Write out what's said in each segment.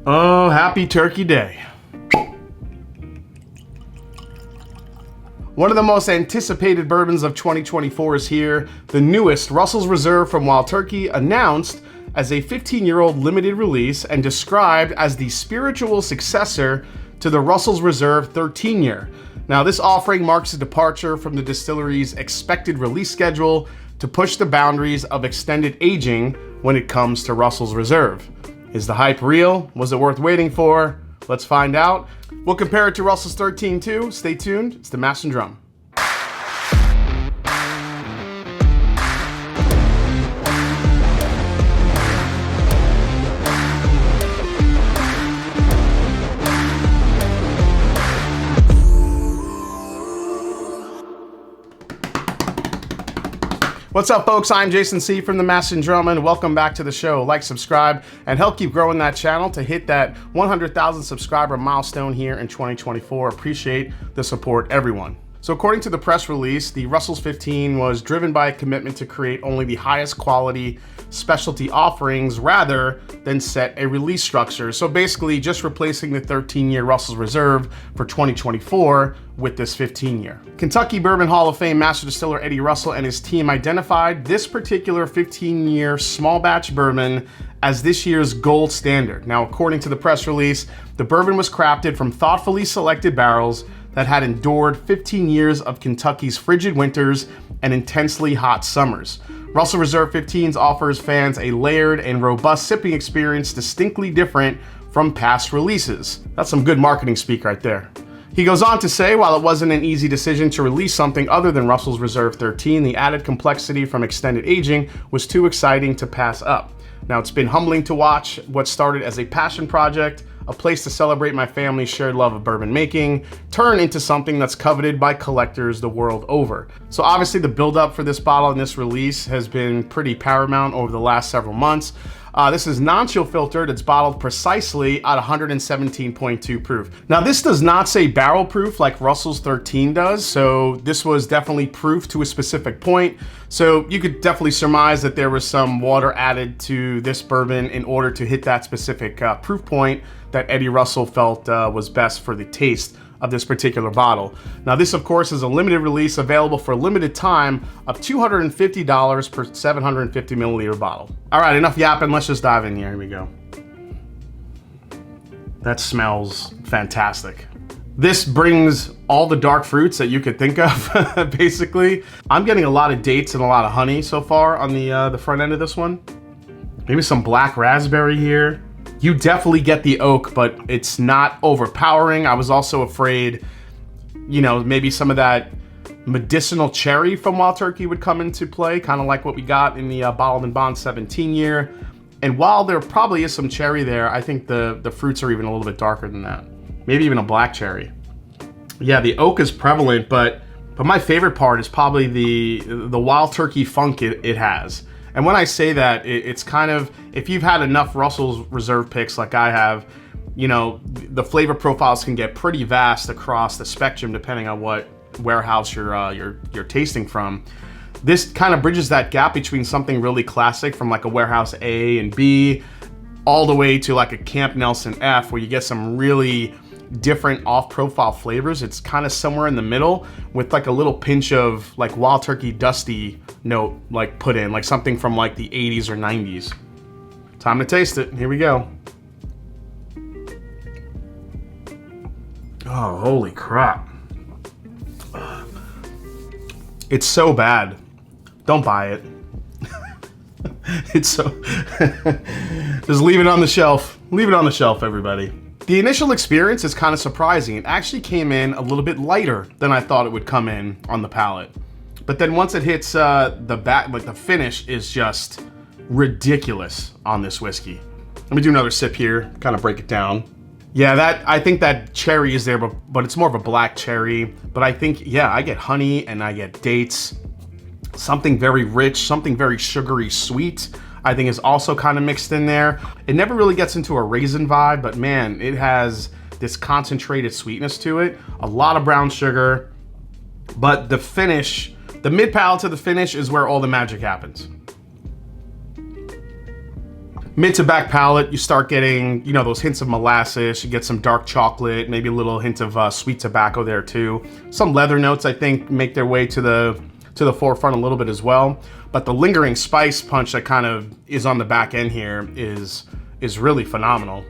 Oh, happy Turkey Day. One of the most anticipated bourbons of 2024 is here. The newest Russell's Reserve from Wild Turkey, announced as a 15-year-old limited release and described as the spiritual successor to the Russell's Reserve 13-year. Now, this offering marks a departure from the distillery's expected release schedule to push the boundaries of extended aging when it comes to Russell's Reserve. Is the hype real? Was it worth waiting for? Let's find out. We'll compare it to Russell's 13 too. Stay tuned. It's the Mash and Drum. What's up, folks? I'm Jason C. from the Mash and Drum, and welcome back to the show. Like, subscribe, and help keep growing that channel to hit that 100,000 subscriber milestone here in 2024. Appreciate the support, everyone. So according to the press release, the Russell's 15 was driven by a commitment to create only the highest quality specialty offerings rather than set a release structure. So basically just replacing the 13-year Russell's Reserve for 2024 with this 15-year. Kentucky Bourbon Hall of Fame Master Distiller Eddie Russell and his team identified this particular 15-year small batch bourbon as this year's gold standard. Now, according to the press release, the bourbon was crafted from thoughtfully selected barrels that had endured 15 years of Kentucky's frigid winters and intensely hot summers. Russell Reserve 15s offers fans a layered and robust sipping experience distinctly different from past releases. That's some good marketing speak right there. He goes on to say, while it wasn't an easy decision to release something other than Russell's Reserve 13, the added complexity from extended aging was too exciting to pass up. Now, it's been humbling to watch what started as a passion project, a place to celebrate my family's shared love of bourbon making, turn into something that's coveted by collectors the world over. So obviously the build-up for this bottle and this release has been pretty paramount over the last several months. This is non-chill filtered. It's bottled precisely at 117.2 proof. Now, this does not say barrel proof like Russell's 13 does, so this was definitely proof to a specific point. So you could definitely surmise that there was some water added to this bourbon in order to hit that specific proof point that Eddie Russell felt was best for the taste of this particular bottle. Now, this, of course, is a limited release available for a limited time of $250 per 750 milliliter bottle. All right, enough yapping. Let's just dive in here. Here we go. That smells fantastic. This brings all the dark fruits that you could think of, basically. I'm getting a lot of dates and a lot of honey so far on the front end of this one. Maybe some black raspberry here. You definitely get the oak, but it's not overpowering. I was also afraid, you know, maybe some of that medicinal cherry from Wild Turkey would come into play, kind of like what we got in the Bottled and Bond 17-year. And while there probably is some cherry there, I think the fruits are even a little bit darker than that. Maybe even a black cherry. Yeah, the oak is prevalent, but my favorite part is probably the Wild Turkey funk it has. And when I say that, it's kind of, if you've had enough Russell's Reserve picks like I have, you know, the flavor profiles can get pretty vast across the spectrum depending on what warehouse you're tasting from. This kind of bridges that gap between something really classic from like a warehouse A and B, all the way to like a Camp Nelson F, where you get some really different off-profile flavors. It's kind of somewhere in the middle with like a little pinch of like Wild Turkey dusty note like put in, like something from like the 80s or 90s. Time to taste it. Here we go. Oh, holy crap. It's so bad. Don't buy it. It's so... Just leave it on the shelf. Leave it on the shelf, everybody. The initial experience is kind of surprising. It actually came in a little bit lighter than I thought it would come in on the palate. But then once it hits the finish is just ridiculous on this whiskey. Let me do another sip here, kind of break it down. Yeah, I think that cherry is there, but it's more of a black cherry. But I think, yeah, I get honey and I get dates. Something very rich, something very sugary sweet, I think is also kind of mixed in there. It never really gets into a raisin vibe, but man, it has this concentrated sweetness to it. A lot of brown sugar, but the finish, the mid palate to the finish is where all the magic happens. Mid to back palate, you start getting, you know, those hints of molasses, you get some dark chocolate, maybe a little hint of sweet tobacco there too. Some leather notes, I think, make their way to the forefront a little bit as well. But the lingering spice punch that kind of is on the back end here is really phenomenal.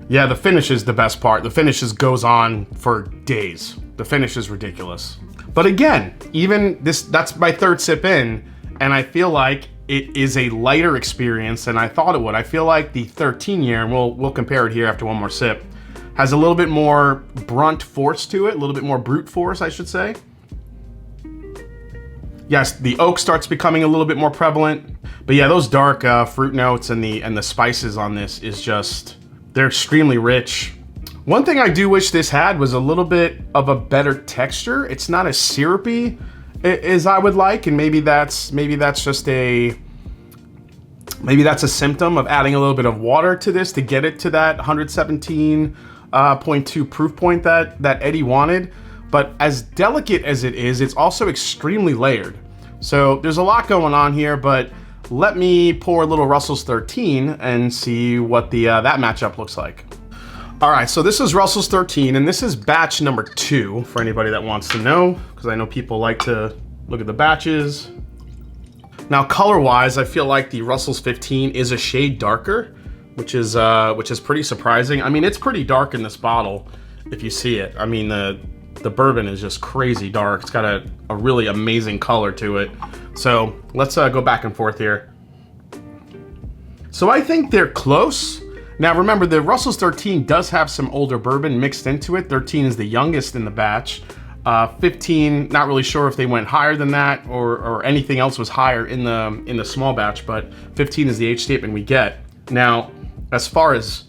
Yeah, the finish is the best part. The finish goes on for days. The finish is ridiculous. But again, even that's my third sip in, and I feel like it is a lighter experience than I thought it would. I feel like the 13 year, and we'll compare it here after one more sip, has a little bit more brunt force to it, a little bit more brute force, I should say. Yes, the oak starts becoming a little bit more prevalent, but yeah, those dark fruit notes and the spices on this is just, they're extremely rich. One thing I do wish this had was a little bit of a better texture. It's not as syrupy as I would like, and maybe that's just a symptom of adding a little bit of water to this to get it to that 117.2 proof point that Eddie wanted. But as delicate as it is, it's also extremely layered. So there's a lot going on here, but let me pour a little Russell's 13 and see what that matchup looks like. All right, so this is Russell's 13, and this is batch number 2 for anybody that wants to know, because I know people like to look at the batches. Now, color-wise, I feel like the Russell's 15 is a shade darker, which is pretty surprising. I mean, it's pretty dark in this bottle if you see it. I mean, the bourbon is just crazy dark. It's got a really amazing color to it. So let's go back and forth here. So I think they're close. Now remember, the Russell's 13 does have some older bourbon mixed into it. 13 is the youngest in the batch. 15, not really sure if they went higher than that or anything else was higher in the small batch, but 15 is the age statement we get. Now, as far as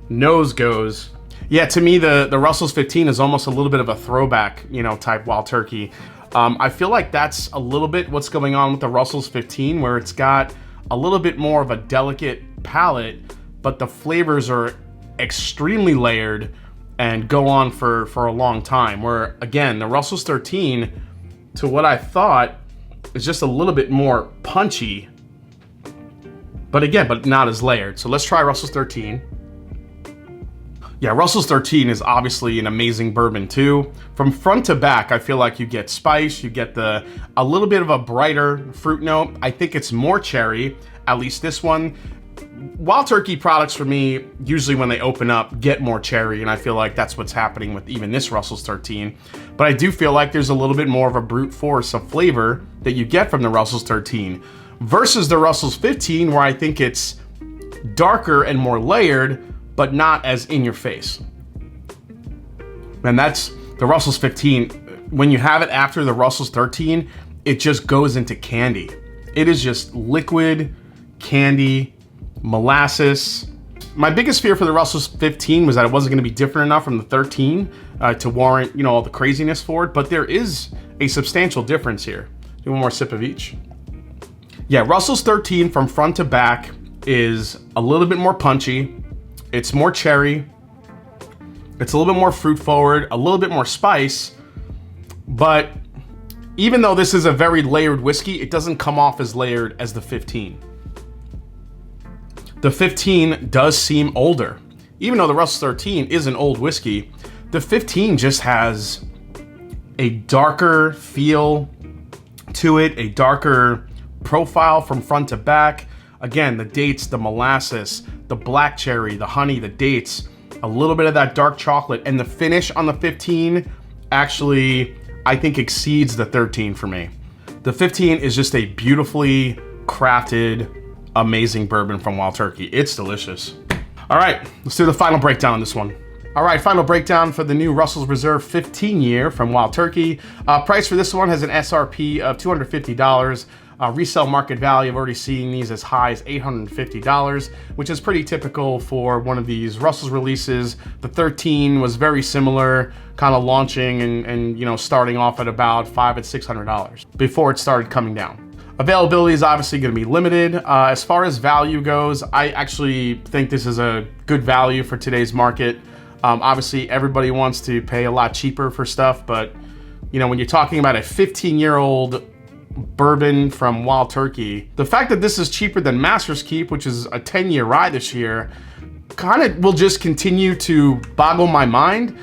nose goes, yeah, to me the Russell's 15 is almost a little bit of a throwback, you know, type Wild Turkey. I feel like that's a little bit what's going on with the Russell's 15, where it's got a little bit more of a delicate palate, but the flavors are extremely layered and go on for a long time. Where again, the Russell's 13, to what I thought, is just a little bit more punchy, but not as layered. So let's try Russell's 13. Yeah, Russell's 13 is obviously an amazing bourbon too. From front to back, I feel like you get spice, you get a little bit of a brighter fruit note. I think it's more cherry, at least this one. Wild Turkey products for me, usually when they open up, get more cherry, and I feel like that's what's happening with even this Russell's 13. But I do feel like there's a little bit more of a brute force of flavor that you get from the Russell's 13 versus the Russell's 15, where I think it's darker and more layered, but not as in your face. And that's the Russell's 15. When you have it after the Russell's 13, it just goes into candy. It is just liquid candy, molasses. My biggest fear for the Russell's 15 was that it wasn't going to be different enough from the 13 to warrant, you know, all the craziness for it, but there is a substantial difference here. Do one more sip of each. Yeah, Russell's 13 from front to back is a little bit more punchy. It's more cherry. It's a little bit more fruit forward, a little bit more spice, but even though this is a very layered whiskey, it doesn't come off as layered as the 15. The 15 does seem older. Even though the Russell's 13 is an old whiskey, the 15 just has a darker feel to it, a darker profile from front to back. Again, the dates, the molasses, the black cherry, the honey, the dates, a little bit of that dark chocolate, and the finish on the 15 actually, I think, exceeds the 13 for me. The 15 is just a beautifully crafted, amazing bourbon from Wild Turkey. It's delicious. All right, let's do the final breakdown on this one. All right, final breakdown for the new Russell's Reserve 15 year from Wild Turkey. Price for this one has an SRP of $250. Resale market value, I've already seen these as high as $850, which is pretty typical for one of these Russell's releases. The 13 was very similar, kind of launching and you know, starting off at about $500 and $600 before it started coming down. Availability is obviously going to be limited. As far as value goes, I actually think this is a good value for today's market. Obviously, everybody wants to pay a lot cheaper for stuff, but you know, when you're talking about a 15-year-old bourbon from Wild Turkey. The fact that this is cheaper than Master's Keep, which is a 10-year rye this year, kind of will just continue to boggle my mind.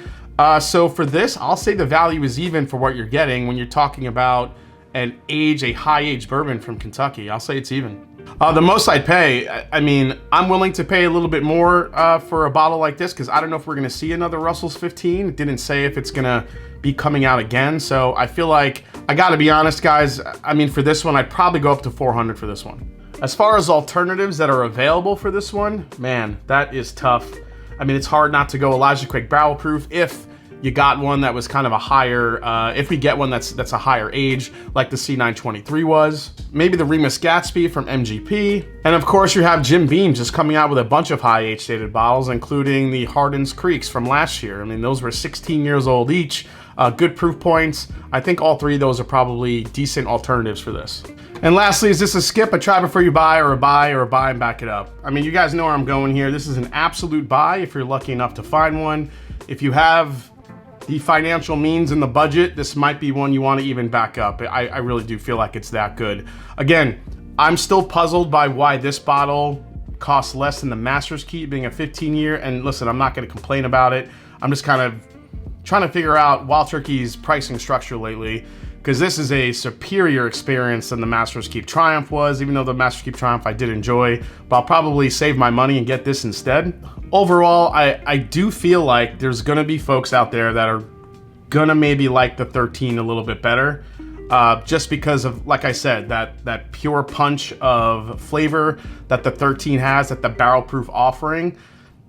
So for this, I'll say the value is even for what you're getting when you're talking about a high age bourbon from Kentucky. I'll say it's even. The most I'd pay, I mean, I'm willing to pay a little bit more for a bottle like this, because I don't know if we're gonna see another Russell's 15. It didn't say if it's gonna be coming out again. So I feel like, I gotta be honest, guys, I mean, for this one, I'd probably go up to 400 for this one. As far as alternatives that are available for this one, man, that is tough. I mean, it's hard not to go Elijah Craig Barrel Proof if you got one that was kind of a higher, if we get one that's a higher age, like the C923 was. Maybe the Remus Gatsby from MGP. And of course you have Jim Beam just coming out with a bunch of high age dated bottles, including the Hardin's Creeks from last year. I mean, those were 16 years old each. Good proof points. I think all three of those are probably decent alternatives for this. And lastly, is this a skip, a try before you buy, or a buy, or a buy and back it up? I mean, you guys know where I'm going here. This is an absolute buy if you're lucky enough to find one. If you have the financial means and the budget, this might be one you want to even back up. I really do feel like it's that good. Again, I'm still puzzled by why this bottle costs less than the Master's Keep, being a 15-year. And listen, I'm not going to complain about it. I'm just kind of trying to figure out Wild Turkey's pricing structure lately, because this is a superior experience than the Master's Keep Triumph was, even though the Master's Keep Triumph I did enjoy, but I'll probably save my money and get this instead. Overall, I do feel like there's gonna be folks out there that are gonna maybe like the 13 a little bit better, just because of, like I said, that pure punch of flavor that the 13 has, that the barrel proof offering.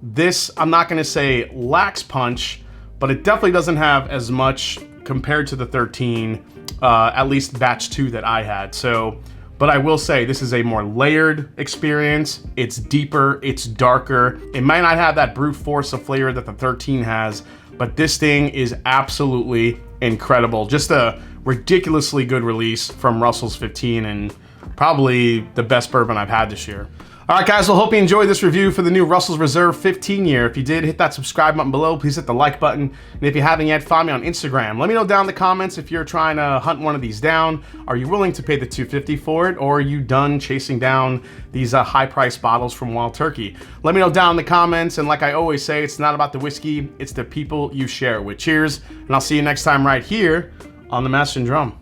This, I'm not gonna say lacks punch, but it definitely doesn't have as much compared to the 13, at least batch 2 that I had. So, but I will say this is a more layered experience. It's deeper, it's darker. It might not have that brute force of flavor that the 13 has, but this thing is absolutely incredible. Just a ridiculously good release from Russell's 15, and probably the best bourbon I've had this year. All right, guys, well, hope you enjoyed this review for the new Russell's Reserve 15-year. If you did, hit that subscribe button below. Please hit the like button. And if you haven't yet, find me on Instagram. Let me know down in the comments if you're trying to hunt one of these down. Are you willing to pay the $250 for it, or are you done chasing down these high-priced bottles from Wild Turkey? Let me know down in the comments. And like I always say, it's not about the whiskey, it's the people you share it with. Cheers, and I'll see you next time right here on The Master and Drum.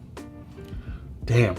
Damn.